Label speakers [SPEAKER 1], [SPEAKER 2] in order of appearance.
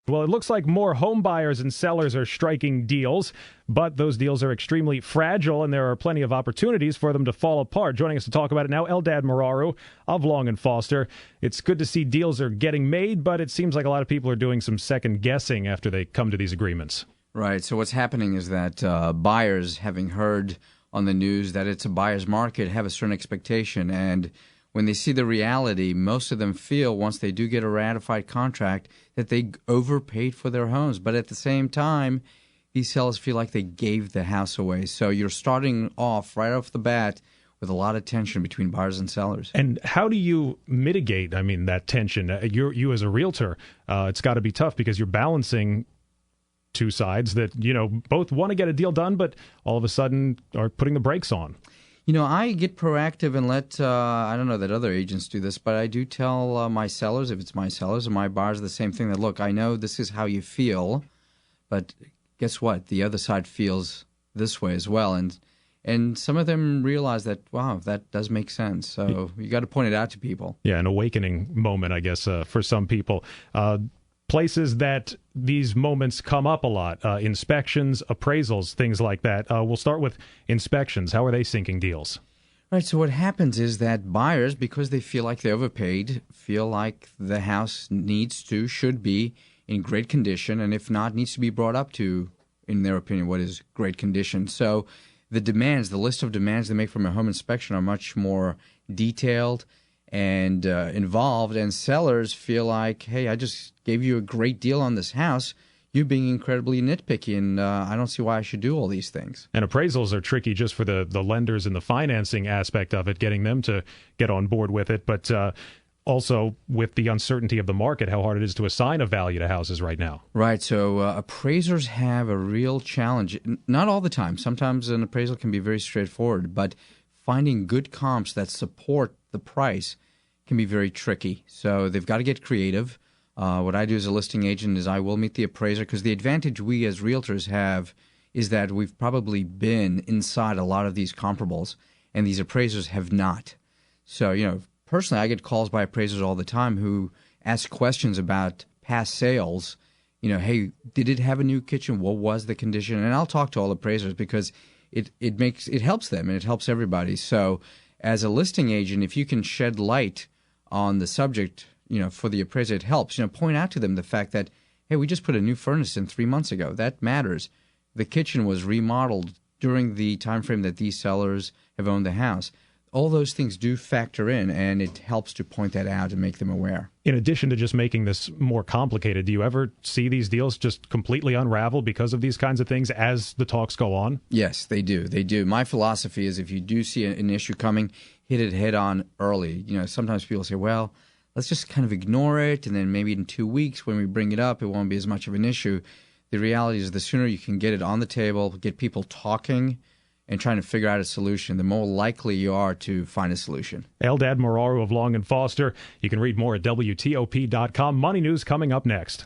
[SPEAKER 1] Well, it looks like more home buyers and sellers are striking deals, but those deals are extremely fragile, and there are plenty of opportunities for them to fall apart. Joining us to talk about it now, Eldad Moraru of Long & Foster. It's good to see deals are getting made, but it seems like a lot of people are doing some second guessing after they come to these agreements.
[SPEAKER 2] Right. So what's happening is that buyers, having heard on the news that it's a buyer's market, have a certain expectation, and when they see the reality, most of them feel once they do get a ratified contract that they overpaid for their homes. But at the same time, these sellers feel like they gave the house away. So you're starting off right off the bat with a lot of tension between buyers and sellers.
[SPEAKER 1] And how do you mitigate, that tension? You as a realtor, it's got to be tough because you're balancing two sides that, both want to get a deal done, but all of a sudden are putting the brakes on.
[SPEAKER 2] I get proactive and let, I don't know that other agents do this, but I do tell my sellers, if it's my sellers and my buyers, the same thing, that, look, I know this is how you feel, but guess what? The other side feels this way as well. And some of them realize that, wow, that does make sense. So you got to point it out to people. Yeah,
[SPEAKER 1] an awakening moment, I guess, for some people. Places that these moments come up a lot, inspections, appraisals, things like that. We'll start with inspections. How are they sinking deals?
[SPEAKER 2] Right, so what happens is that buyers, because they feel like they overpaid, feel like the house should be in great condition, and if not, needs to be brought up to, in their opinion, what is great condition. So the list of demands they make from a home inspection are much more detailed and involved, and sellers feel like, hey, I just gave you a great deal on this house. You're being incredibly nitpicky, and I don't see why I should do all these things.
[SPEAKER 1] And appraisals are tricky just for the lenders and the financing aspect of it, getting them to get on board with it, but also with the uncertainty of the market, how hard it is to assign a value to houses right now.
[SPEAKER 2] Right, so appraisers have a real challenge. Not all the time. Sometimes an appraisal can be very straightforward, but finding good comps that support the price can be very tricky. So they've got to get creative. What I do as a listing agent is I will meet the appraiser, because the advantage we as realtors have is that we've probably been inside a lot of these comparables, and these appraisers have not. So, personally, I get calls by appraisers all the time who ask questions about past sales. Hey, did it have a new kitchen? What was the condition? And I'll talk to all appraisers because it helps them and it helps everybody. So as a listing agent, if you can shed light on the subject, for the appraiser, it helps. Point out to them the fact that, hey, we just put a new furnace in 3 months ago. That matters. The kitchen was remodeled during the time frame that these sellers have owned the house. All those things do factor in, and it helps to point that out and make them aware.
[SPEAKER 1] In addition to just making this more complicated, do you ever see these deals just completely unravel because of these kinds of things as the talks go on?
[SPEAKER 2] Yes, they do. They do. My philosophy is if you do see an issue coming, hit it head on early. Sometimes people say, well, let's just kind of ignore it, and then maybe in 2 weeks when we bring it up, it won't be as much of an issue. The reality is the sooner you can get it on the table, get people talking, and trying to figure out a solution, the more likely you are to find a solution.
[SPEAKER 1] Eldad Moraru of Long & Foster. You can read more at WTOP.com. Money News coming up next.